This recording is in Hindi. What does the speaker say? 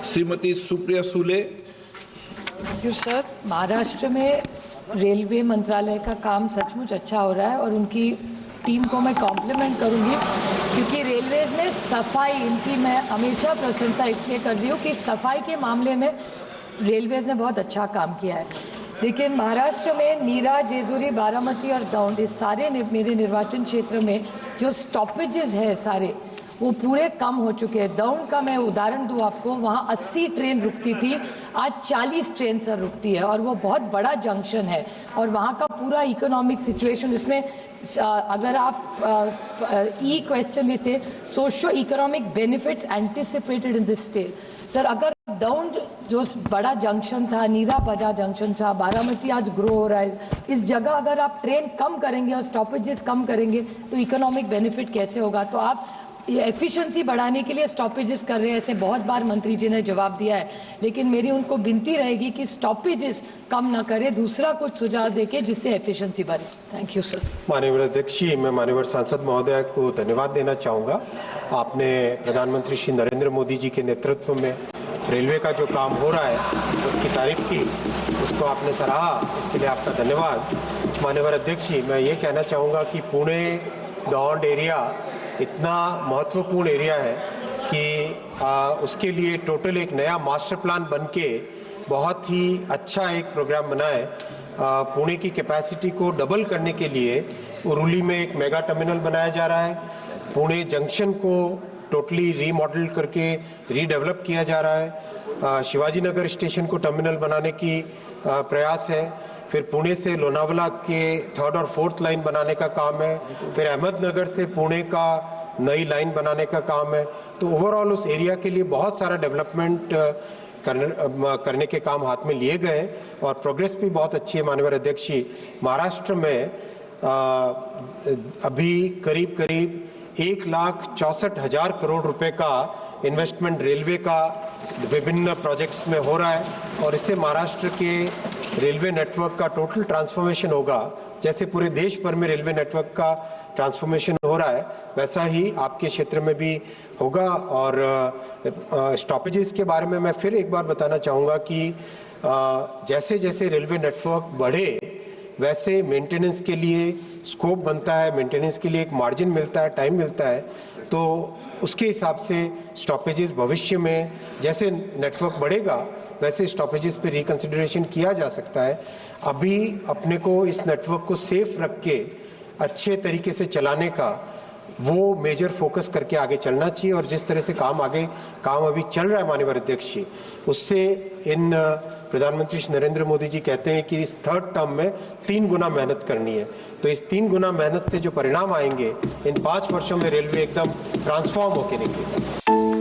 श्रीमती सुप्रिया सुले। सर, महाराष्ट्र में रेलवे मंत्रालय का काम सचमुच अच्छा हो रहा है और उनकी टीम को मैं कॉम्प्लीमेंट करूंगी, क्योंकि रेलवेज ने सफाई, इनकी मैं हमेशा प्रशंसा इसलिए कर रही हूँ कि सफाई के मामले में रेलवेज ने बहुत अच्छा काम किया है। लेकिन महाराष्ट्र में नीरा, जेजुरी, बारामती और दौंड, इस सारे मेरे निर्वाचन क्षेत्र में जो स्टॉपेजेस है सारे, वो पूरे कम हो चुके हैं। दौंड का मैं उदाहरण दूं आपको, वहाँ 80 ट्रेन रुकती थी, आज 40 ट्रेन सर रुकती है और वो बहुत बड़ा जंक्शन है और वहाँ का पूरा इकोनॉमिक सिचुएशन, इसमें अगर आप ई क्वेश्चन इसे socio economic benefits anticipated in this state. Sir, अगर दौंड जो बड़ा जंक्शन था, नीरा बड़ा जंक्शन था, बारामती आज ग्रो हो रहा है, इस जगह अगर आप ट्रेन कम करेंगे और स्टॉपेजेस कम करेंगे तो इकोनॉमिक बेनिफिट कैसे होगा? तो आप ये एफिशिएंसी बढ़ाने के लिए स्टॉपेजेस कर रहे हैं, ऐसे बहुत बार मंत्री जी ने जवाब दिया है, लेकिन मेरी उनको विनती रहेगी कि स्टॉपेजेस कम ना करें, दूसरा कुछ सुझाव देके जिससे एफिशिएंसी बढ़े। Thank you sir. माननीय अध्यक्ष जी, मैं माननीय सांसद महोदय को धन्यवाद देना चाहूँगा। आपने प्रधानमंत्री श्री नरेंद्र मोदी जी के नेतृत्व में रेलवे का जो काम हो रहा है उसकी तारीफ की, उसको आपने सराहा, इसके लिए आपका धन्यवाद। माननीय अध्यक्ष जी, मैं ये कहना चाहूँगा कि पुणे दौंड एरिया इतना महत्वपूर्ण एरिया है कि उसके लिए टोटल एक नया मास्टर प्लान बनके बहुत ही अच्छा एक प्रोग्राम बना है। पुणे की कैपेसिटी को डबल करने के लिए उरुली में एक मेगा टर्मिनल बनाया जा रहा है। पुणे जंक्शन को टोटली रीमॉडल करके रीडेवलप किया जा रहा है। शिवाजी नगर स्टेशन को टर्मिनल बनाने की प्रयास है। फिर पुणे से लोनावला के 3rd और 4th लाइन बनाने का काम है। फिर अहमदनगर से पुणे का नई लाइन बनाने का काम है। तो ओवरऑल उस एरिया के लिए बहुत सारा डेवलपमेंट करने के काम हाथ में लिए गए और प्रोग्रेस भी बहुत अच्छी है। माननीय अध्यक्ष जी, महाराष्ट्र में अभी करीब 1,64,000 करोड़ रुपए का इन्वेस्टमेंट रेलवे का विभिन्न प्रोजेक्ट्स में हो रहा है और इससे महाराष्ट्र के रेलवे नेटवर्क का टोटल ट्रांसफॉर्मेशन होगा। जैसे पूरे देश भर में रेलवे नेटवर्क का ट्रांसफॉर्मेशन हो रहा है, वैसा ही आपके क्षेत्र में भी होगा। और स्टॉपेजेस के बारे में मैं फिर एक बार बताना चाहूँगा कि जैसे जैसे रेलवे नेटवर्क बढ़े वैसे मेंटेनेंस के लिए स्कोप बनता है, मेंटेनेंस के लिए एक मार्जिन मिलता है, टाइम मिलता है। तो उसके हिसाब से स्टॉपेजेस भविष्य में जैसे नेटवर्क बढ़ेगा वैसे स्टॉपेजेस पे रिकंसिडरेशन किया जा सकता है। अभी अपने को इस नेटवर्क को सेफ रख के अच्छे तरीके से चलाने का वो मेजर फोकस करके आगे चलना चाहिए। और जिस तरह से काम अभी चल रहा है माननीय अध्यक्ष जी, उससे इन प्रधानमंत्री श्री नरेंद्र मोदी जी कहते हैं कि इस 3rd टर्म में 3 गुना मेहनत करनी है। तो इस 3 गुना मेहनत से जो परिणाम आएंगे, इन 5 वर्षों में रेलवे एकदम ट्रांसफॉर्म होकर निकलेगा।